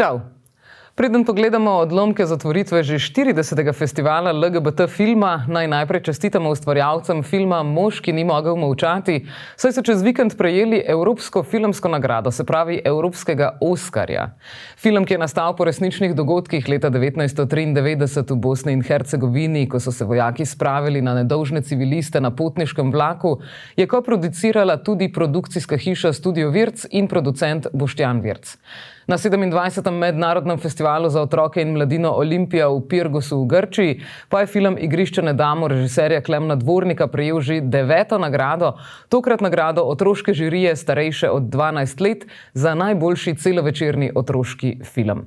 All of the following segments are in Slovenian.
Čau! Preden pogledamo odlomke z otvoritve že 40. festivala LGBT filma, naj najprej čestitamo ustvarjalcem filma Mož, ki ni mogel molčati, saj so čez vikend prejeli Evropsko filmsko nagrado, se pravi Evropskega Oskarja. Film, ki je nastal po resničnih dogodkih leta 1993 v Bosni in Hercegovini, ko so se vojaki spravili na nedolžne civiliste na potniškem vlaku, je koproducirala tudi produkcijska hiša Studio Virc in producent Boštjan Virc. Na 27. mednarodnem festivalu za otroke in mladino Olimpija v Pirgosu v Grčiji pa je film Igrišče ne damo režiserja Klemna Dvornika prejel že 9. nagrado, tokrat nagrado otroške žirije starejše od 12 let za najboljši celovečerni otroški film.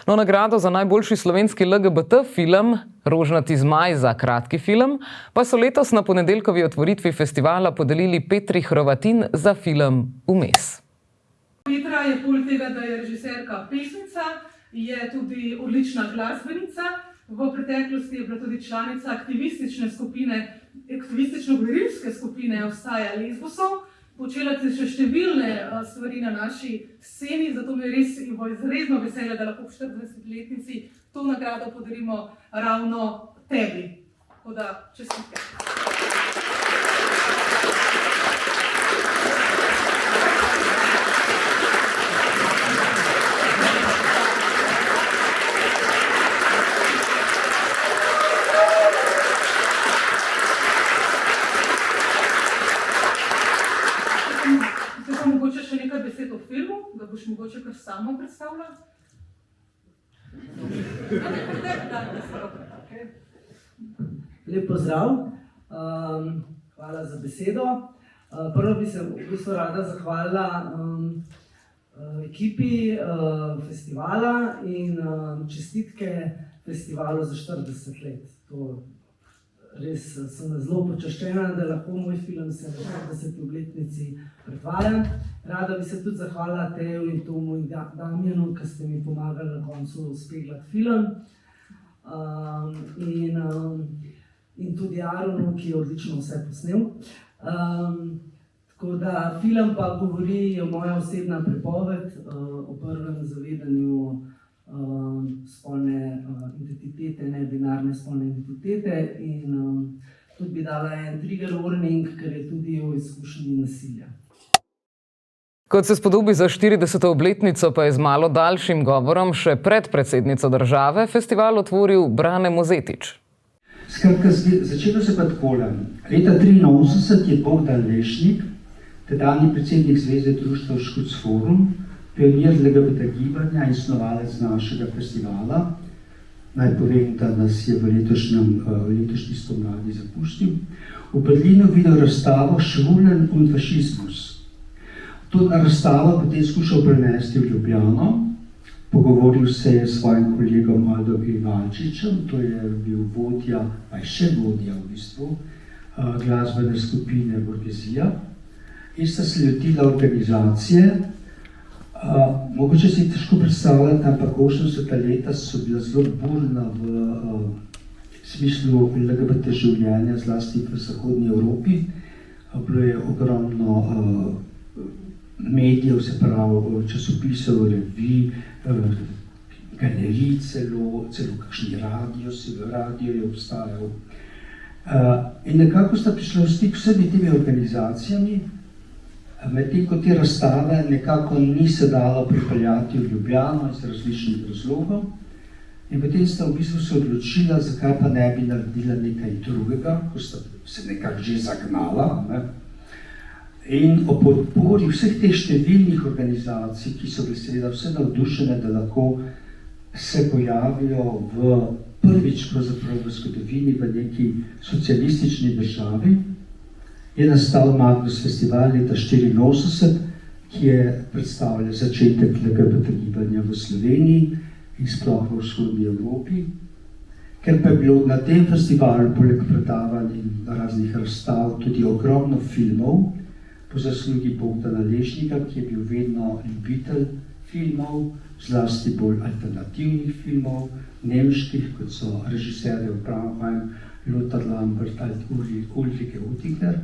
No, nagrado za najboljši slovenski LGBT film, Rožnati zmaj za kratki film, pa so letos na ponedeljkovi otvoritvi festivala podelili Petri Hrovatin za film Vmes. Petra je poleg tega, da je režiserka pesnica, je tudi odlična glasbenica. V preteklosti je bila tudi članica aktivistično-gverilske skupine Ostaja Lesbosov. Počela se še številne stvari na naši sceni, zato me res izredno veselje, da lahko v 40-letnici to nagrado podarimo ravno tebi. Tako da čestitke. Mogoče še nekaj besed o filmu, da boš mogoče kar samo predstavljal? Lep pozdrav, hvala za besedo. Prvo bi se v bistvu rada zahvalila ekipi festivala in čestitke festivalu za 40 let. Res sem zelo počaščena, da lahko moj film se v 40. obletnici predvaja. Rada bi se tudi zahvalila Teju in Tomu in Damjanu, ki ste mi pomagali na koncu speglati film. In tudi Aronu, ki je odlično vse posnel. Tako da film pa govori, je moja osebna pripoved o prvem zavedanju spolne identitete, nebinarne spolne identitete in tudi bi dala en trigger warning, ker je tudi o izkušnji nasilja. Kot se spodobi za 40. obletnico, pa je z malo daljšim govorom še pred predsednico države festival otvoril Brane Mozetič. Skratka, začelo se pa takole. Leta 1983 je Bogdan Lešnik, tedanji predsednik Zveze društva Škuc Forum, pionir LGBT gibanja in snovalec našega festivala. Naj povem, da nas je v letošnji spomladi zapustil. V Berlinu videl razstavo Schwulen und Faschismus. To razstavo potem skušal prenesti v Ljubljano. Pogovoril se je s svojim kolegom Aldom Ivančičem, to je bil vodja, pa še vodja v bistvu, glasbene skupine Borgezija. In sta se lotila organizacije. Mogoče si težko predstavljati, ampak 80. leta so bila zelo burna v smislu LGBT življenja, zlasti v zahodni Evropi. Bilo je ogromno medijev, se pravi časopisov, revij, galerij, celo kakšni radio je obstajal. In nekako sta prišla v stik vsemi temi organizacijami, medtem ko te razstave nekako ni se dalo pripeljati v Ljubljano iz različnih razlogov. In potem sta v bistvu se odločila, zakaj pa ne bi naredila nekaj drugega, ko sta se nekako že zagnala. In o podpori vseh teh številnih organizacij, ki so bile seveda vse navdušene, da lahko se pojavijo prvič pravzaprav v zgodovini v neki socialistični državi, je nastal Magnus Festival leta 1984, ki je predstavljal začetek LGBT gibanja v Sloveniji in sploh v vzhodni Evropi. Ker pa je bilo na tem festivalu poleg predavanj in raznih razstav tudi ogromno filmov, po zaslugi Bogdana Lešnika, ki je bil vedno ljubitelj filmov, zlasti bolj alternativnih filmov, nemških, kot so režiserjev Braunheim, Lothar Lambert ali Ulrike Utigner.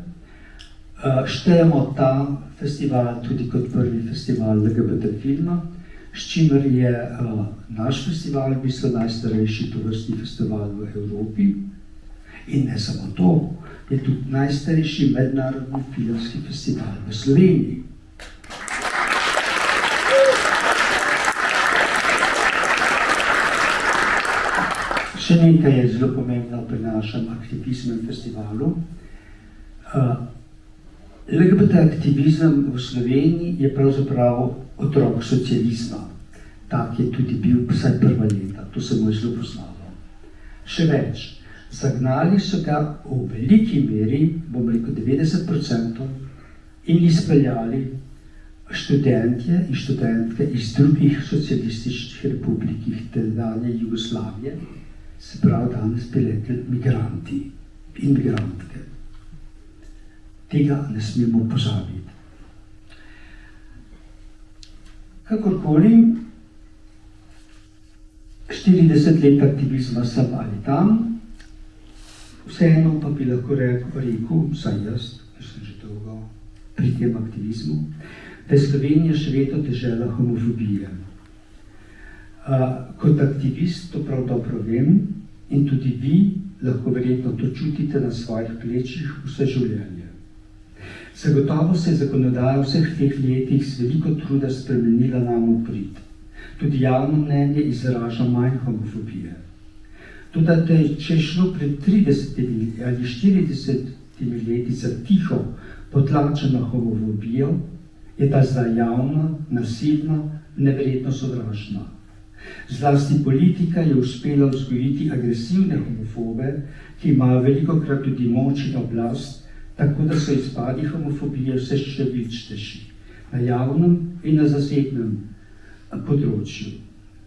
Štejemo ta festival tudi kot prvi festival LGBT filma, s čimer je naš festival v bistvu najstarejši tovrstni festival v Evropi. In ne samo to, je tudi najstarejši mednarodni filmski festival v Sloveniji. Še nekaj je zelo pomembno pri našem aktivizmu in festivalu. LGBT aktivizem v Sloveniji je pravzaprav otrok socializma. Tak je tudi bil vsaj prva leta, to se mu je zelo poznalo. Še več, zagnali so ga v veliki meri, bom rekel 90%, in izpeljali študentje in študentke iz drugih socialističnih republik tedanje Jugoslavije, se pravi danes bili migranti in migrantke. Tega ne smemo pozabiti. Kakorkoli, 40 let aktivizma sem ali tam, vseeno pa bi lahko rekel, vsaj jaz, ker sem že dolgo pri tem aktivizmu, da je Slovenija še vedno dežela homofobije. Kot aktivist to prav dobro vem in tudi vi lahko verjetno to čutite na svojih plečih vse življenje. Zagotovo se je zakonodaja v vseh teh letih z veliko truda spremenila nam v prid. Tudi javno mnenje izraža manj homofobije. Tudi če je šlo pred 30 ali 40 leti za tiho potlačeno homofobijo, je ta zdaj javna, nasilna, neverjetno sovražna. Zlasti politika je uspela vzgojiti agresivne homofobe, ki imajo velikokrat tudi moč in oblast, tako da so izpadi homofobije vse številčnejši na javnem in na zasebnem področju.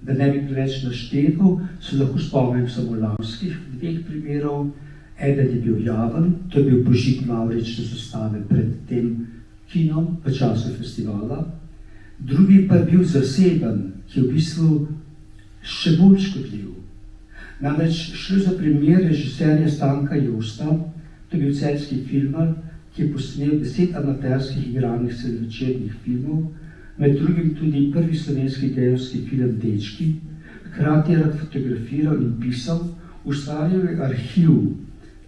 Da ne bi preveč našteval, se lahko spomnim samo lanskih 2 primerov. Eden je bil javen, to je bil Božik Mavrične zastave pred tem kinom v času festivala. Drugi pa je bil zaseben, ki je v bistvu še bolj škodljiv. Namreč šlo za primer režiserja Stanka Josta, to je bil celjski filmar, ki je posnel 10 amaterskih igranih celovečernih filmov, med drugim tudi prvi slovenski gejevski film Dečki, hkrati je rad fotografiral in pisal, ustvarjal je arhiv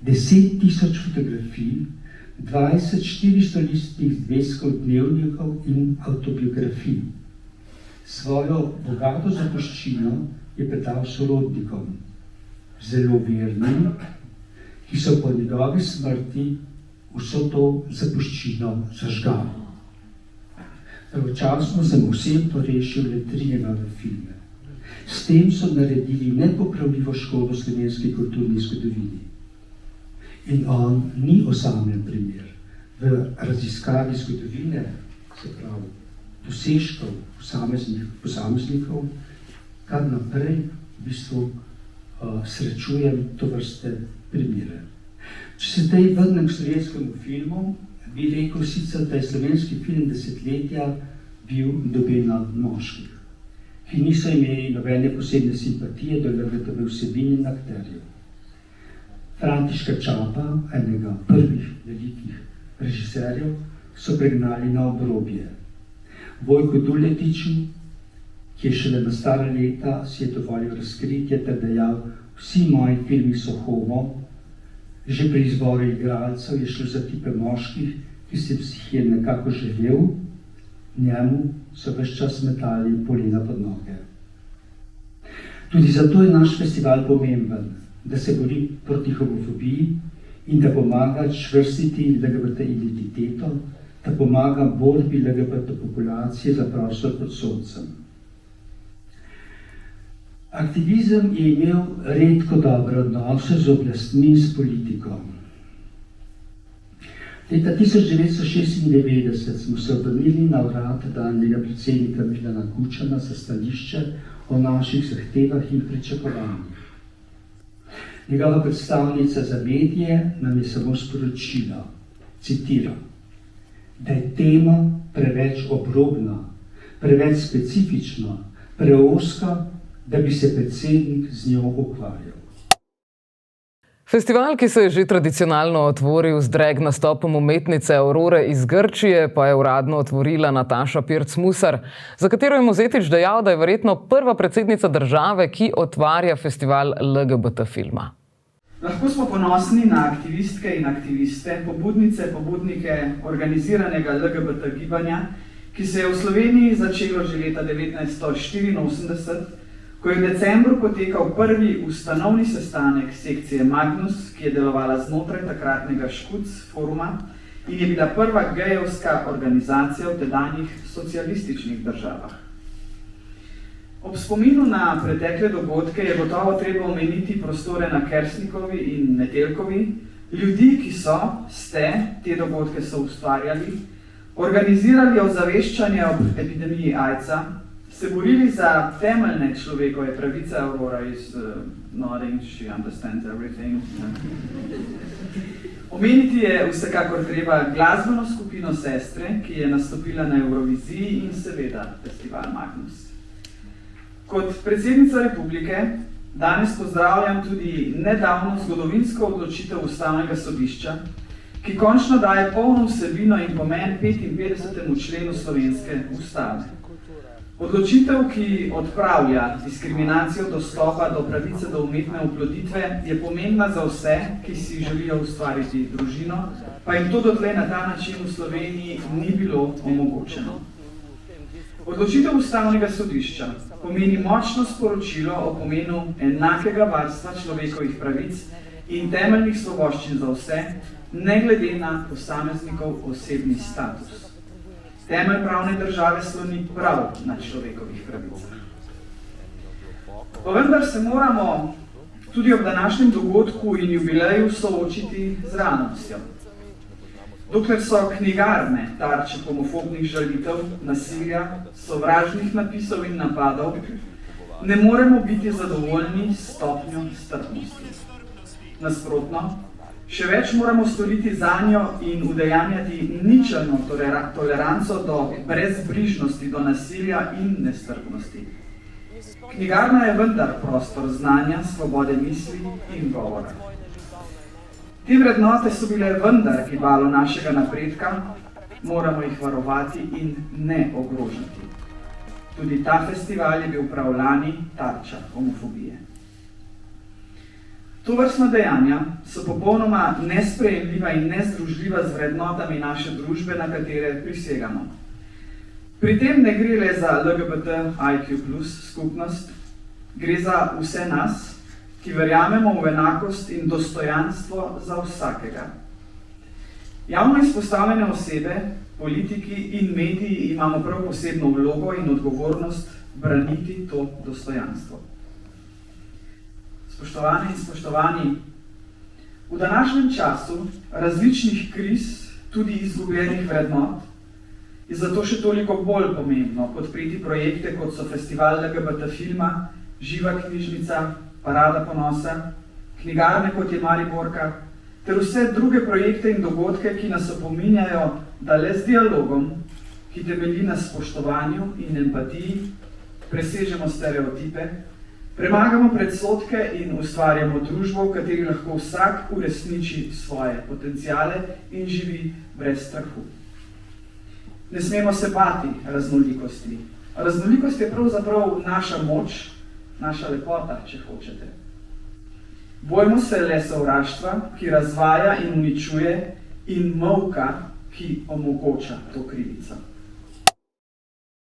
10.000 fotografij, 400 listnih zvezkov, dnevnikov in avtobiografij. Svojo bogato zapuščino je predal sorodnikom, zelo vernim, ki so po njegovi smrti vso to zapuščino zažgali. Pravočasno sem osebno rešil le 3 njegove filme. S tem so naredili nepopravljivo škodo slovenski kulturni zgodovini. In on ni osamljen primer. V raziskavi zgodovine, se pravi dosežkov posameznikov, kar naprej v bistvu srečujem to vrste primere. Če se zdaj vrnem k slovenskemu filmu, bi rekel sicer, da je slovenski film desetletja bil dobina moških, ki niso imeli nobene posebne simpatije do LGBT vsebin in akterjev. Františka Čapa, enega prvih velikih režiserjev, so pregnali na obrobje. Vojko Duletiču, ki je šele na stara leta si je dovolil razkritje ter dejal, vsi moji filmi so homo. Že pri izboru igralcev je šlo za tipe moških, ki sem si jih je nekako želel, njemu so ves čas metali polena pod noge. Tudi zato je naš festival pomemben, da se bori proti homofobiji in da pomaga čvrstiti LGBT identiteto, da pomaga borbi LGBT populacije za prostor pod soncem. Aktivizem je imel redko dobre odnose z oblastmi in s politiko. Leta 1996 smo se obrnili na vrat danjega predsednika Milana Kučana za stališče o naših zahtevah in pričakovanjih. Njegova predstavnica za medije nam je samo sporočila, citiram, da je tema preveč obrobna, preveč specifična, preozka, da bi se predsednik z njo ukvarjal. Festival, ki se je že tradicionalno otvoril z drag nastopom umetnice Aurore iz Grčije, pa je uradno otvorila Nataša Pirc-Musar, za katero je Mozetič dejal, da je verjetno prva predsednica države, ki otvarja festival LGBT filma. Lahko smo ponosni na aktivistke in aktiviste, pobudnice, pobudnike organiziranega LGBT gibanja, ki se je v Sloveniji začelo že leta 1984, ko je v decembru potekal prvi ustanovni sestanek sekcije Magnus, ki je delovala znotraj takratnega Škuc foruma in je bila prva gejevska organizacija v tedanjih socialističnih državah. Ob spominu na pretekle dogodke je gotovo treba omeniti prostore na Kersnikovi in Metelkovi, ljudi, ki ste te dogodke ustvarjali, organizirali ozaveščanje ob epidemiji AIDS-a, se borili za temeljne človekove pravice. Aurora is nodding, she understands everything. Omeniti je vsekakor treba glasbeno skupino Sestre, ki je nastopila na Euroviziji in seveda festival Magnus. Kot predsednica republike danes pozdravljam tudi nedavno zgodovinsko odločitev Ustavnega sodišča, ki končno daje polno vsebino in pomen 55. členu slovenske ustave. Odločitev, ki odpravlja diskriminacijo dostopa do pravice do umetne oploditve, je pomembna za vse, ki si želijo ustvariti družino, pa jim to dotlej na ta način v Sloveniji ni bilo omogočeno. Odločitev Ustavnega sodišča pomeni močno sporočilo o pomenu enakega varstva človekovih pravic in temeljnih svoboščin za vse, ne glede na posameznikov osebni status. Temelj pravne države sloni prav na človekovih pravicah. Pa vendar se moramo tudi ob današnjem dogodku in jubileju soočiti z realnostjo. Dokler so knjigarne tarče homofobnih žalitev, nasilja, sovražnih napisov in napadov, ne moremo biti zadovoljni s stopnjo strpnosti. Nasprotno, še več moramo storiti zanjo in udejanjati ničelno toleranco do brezbrižnosti, do nasilja in nestrpnosti. Knjigarna je vendar prostor znanja, svobode misli in govora. Te vrednote so bile vendar gibalo našega napredka, moramo jih varovati in ne ogrožati. Tudi ta festival je bil prav lani tarča homofobije. Tovrstna dejanja so popolnoma nesprejemljiva in nezdružljiva z vrednotami naše družbe, na katere prisegamo. Pri tem ne gre le za LGBTIQ+ skupnost, gre za vse nas, ki verjamemo v enakost in dostojanstvo za vsakega. Javno izpostavljene osebe, politiki in mediji imamo prav posebno vlogo in odgovornost braniti to dostojanstvo. Spoštovane in spoštovani, v današnjem času različnih kriz, tudi izgubljenih vrednot, je zato še toliko bolj pomembno podpreti projekte, kot so festival LGBT filma, Živa knjižnica, Parada ponosa, knjigarne, kot je Mariborka, ter vse druge projekte in dogodke, ki nas opominjajo, da le z dialogom, ki temelji na spoštovanju in empatiji, presežemo stereotipe, premagamo predsodke in ustvarjamo družbo, v kateri lahko vsak uresniči svoje potenciale in živi brez strahu. Ne smemo se bati raznolikosti. Raznolikost je pravzaprav naša moč, naša lepota, če hočete. Bojmo se le sovraštva, ki razvaja in uničuje, in molka, ki omogoča to krivico.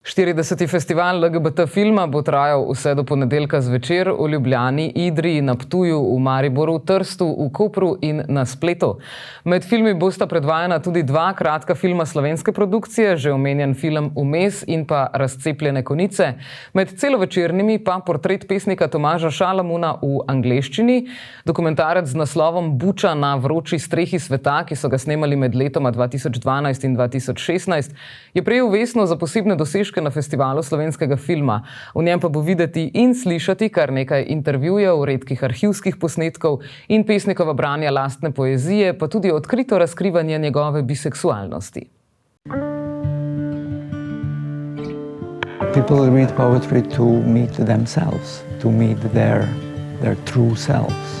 40. festival LGBT filma bo trajal vse do ponedeljka zvečer v Ljubljani, Idriji, na Ptuju, v Mariboru, Trstu, v Kopru in na spletu. Med filmi bosta predvajana tudi dva kratka filma slovenske produkcije, že omenjen film Vmes in pa Razcepljene konice. Med celovečernimi pa portret pesnika Tomaža Šalamuna v angleščini, dokumentarec z naslovom Buča na vroči strehi sveta, ki so ga snemali med letoma 2012 in 2016, je prejel vesno za posebne dosežke na festivalu slovenskega filma. V njem pa bo videti in slišati kar nekaj intervjujev, redkih arhivskih posnetkov in pesnikova branja lastne poezije, pa tudi odkrito razkrivanje njegove biseksualnosti. People read poetry to meet themselves, to meet their true selves.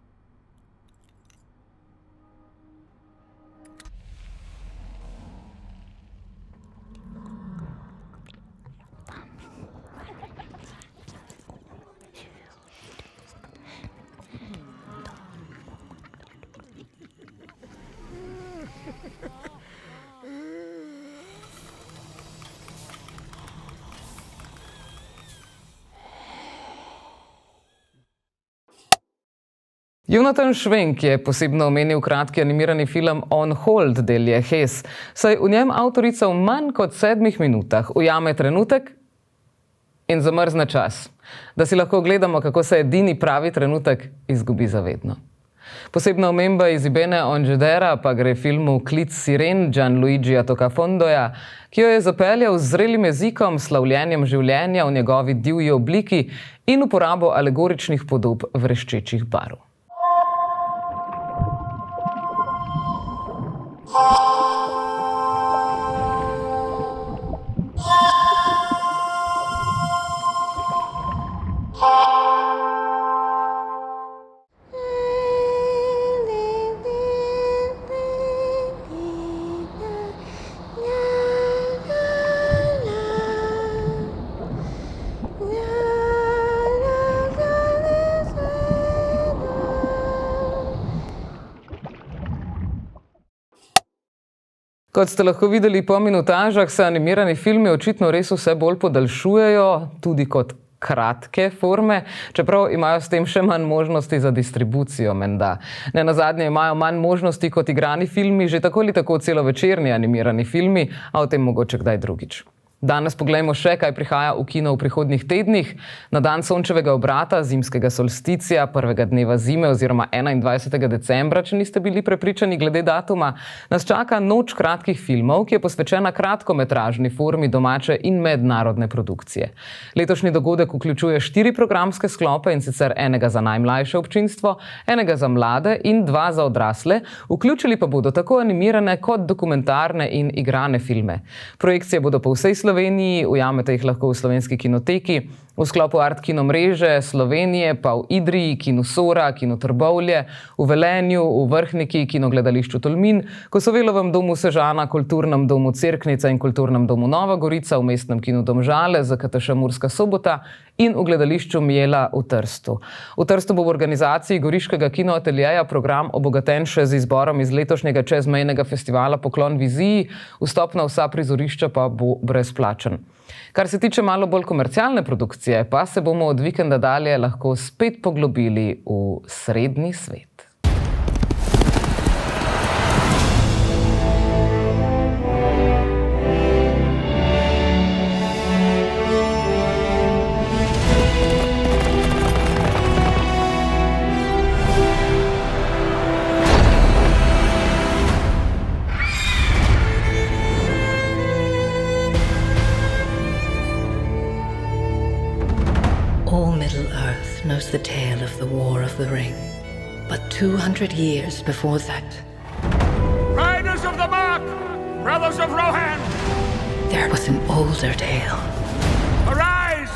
Jonathan Švenk je posebno omenil kratki animirani film On Hold Delije Hes, saj v njem avtorica v manj kot 7 minutah ujame trenutek in zamrzne čas, da si lahko gledamo, kako se edini pravi trenutek izgubi zavedno. Posebna omemba Izibene Onjedera pa gre filmu Klic siren Gianluigija Tocafondoja, ki jo je zapeljal z zrelim jezikom, slavljenjem življenja v njegovi divji obliki in uporabo alegoričnih podob vreščečih barv. Kot ste lahko videli po minutažah, se animirani filmi očitno res vse bolj podaljšujejo, tudi kot kratke forme, čeprav imajo s tem še manj možnosti za distribucijo, menda. Nenazadnje imajo manj možnosti kot igrani filmi, že tako ali tako celovečerni animirani filmi, a o tem mogoče kdaj drugič. Danes poglejmo še, kaj prihaja v kino v prihodnjih tednih. Na dan sončevega obrata, zimskega solsticija, prvega dneva zime oziroma 21. decembra, če niste bili prepričani glede datuma, nas čaka noč kratkih filmov, ki je posvečena kratkometražni formi domače in mednarodne produkcije. Letošnji dogodek vključuje 4 programske sklope, in sicer enega za najmlajše občinstvo, enega za mlade in 2 za odrasle, vključili pa bodo tako animirane kot dokumentarne in igrane filme. Projekcije bodo po vsej Sloveniji, ujamete jih lahko v Slovenski kinoteki, v sklopu Art Kino mreže Slovenije pa v Idriji, Kinu Sora, Kinu Trbovlje, v Velenju, v Vrhniki, Kinogledališču Tolmin, Kosovelovem domu Sežana, Kulturnem domu Cerknica in Kulturnem domu Nova Gorica, v Mestnem kinu Domžale, ZKTŠ Murska Sobota in v Gledališču Mijela v Trstu. V Trstu bo v organizaciji Goriškega kinoateljeja program obogaten še z izborom iz letošnjega čezmejnega festivala Poklon viziji, vstop na vsa prizorišča pa bo brezplačen. Kar se tiče malo bolj komercialne produkcije, pa se bomo od vikenda dalje lahko spet poglobili v srednji svet. All Middle-earth knows the tale of the War of the Ring. But 200 years before that... Riders of the Mark! Brothers of Rohan! There was an older tale. Arise!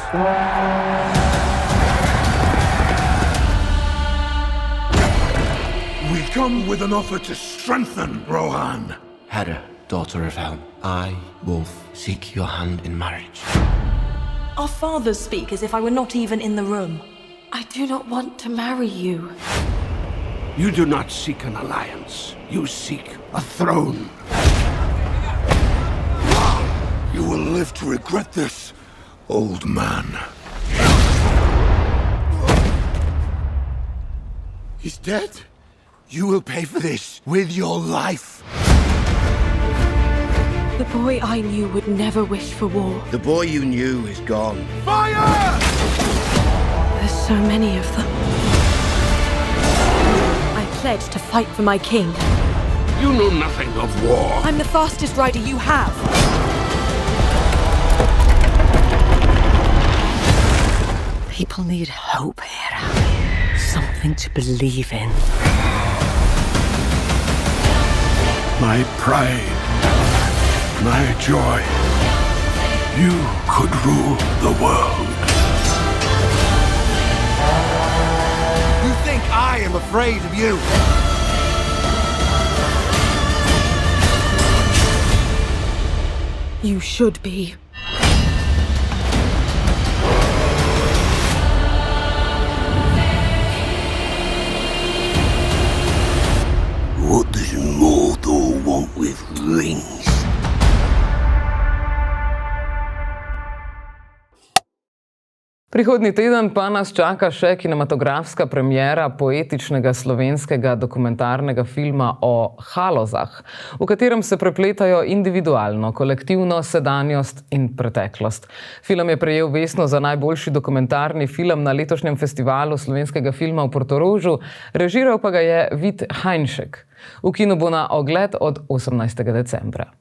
We come with an offer to strengthen Rohan. Hera, daughter of Helm, I, Wolf, seek your hand in marriage. Our fathers speak as if I were not even in the room. I do not want to marry you. You do not seek an alliance. You seek a throne. You will live to regret this, old man. He's dead. You will pay for this with your life. The boy I knew would never wish for war. The boy you knew is gone. Fire! There's so many of them. I pledged to fight for my king. You know nothing of war. I'm the fastest rider you have. People need hope, Hera. Something to believe in. My pride. My joy. You could rule the world. You think I am afraid of you? You should be. What does Mordor want with rings? Prihodnji teden pa nas čaka še kinematografska premiera poetičnega slovenskega dokumentarnega filma o Halozah, v katerem se prepletajo individualno, kolektivno sedanjost in preteklost. Film je prejel vesno za najboljši dokumentarni film na letošnjem festivalu slovenskega filma v Portorožu, režiral pa ga je Vid Hajnšek. V kinu bo na ogled od 18. decembra.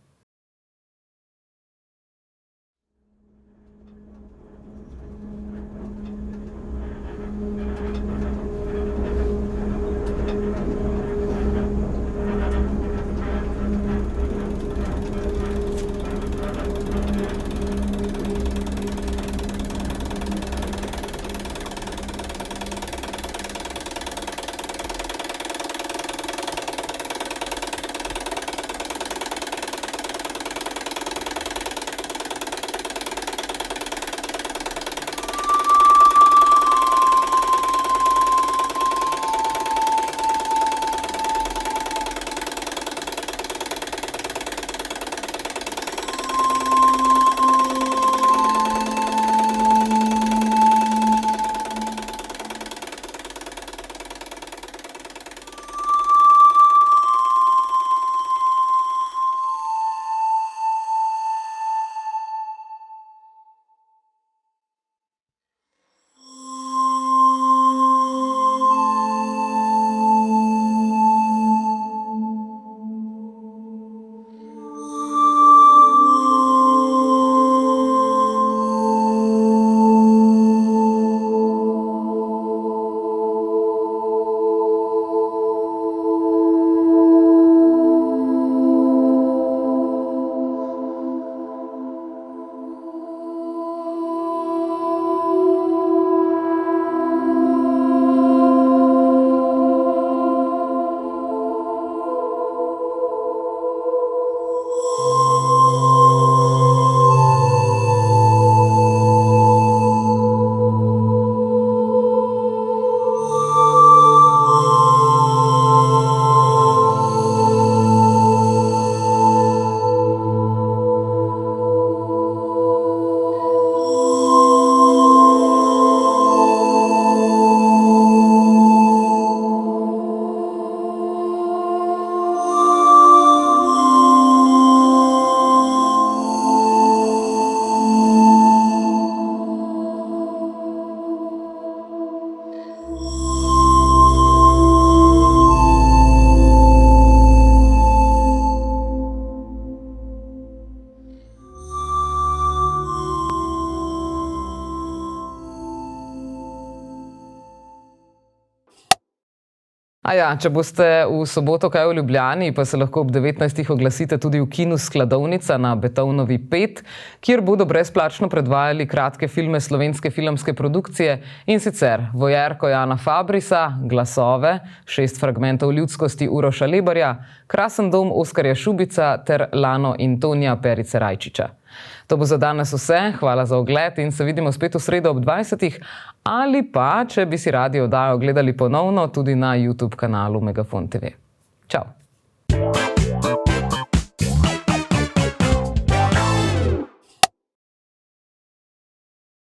Če boste v soboto kaj v Ljubljani, pa se lahko ob 19. oglasite tudi v kinu Skladovnica na Beethovnovi 5, kjer bodo brezplačno predvajali kratke filme slovenske filmske produkcije in sicer Vojerko Jana Fabrisa, Glasove, 6 fragmentov ljudskosti Uroša Lebarja, Krasen dom Oskarja Šubica ter Lano in Tonija Perice Rajčiča. To bo za danes vse, hvala za ogled in se vidimo spet v sredo ob 20. ali pa, če bi si radi oddajo gledali ponovno, tudi na YouTube kanalu Megafon TV. Čau!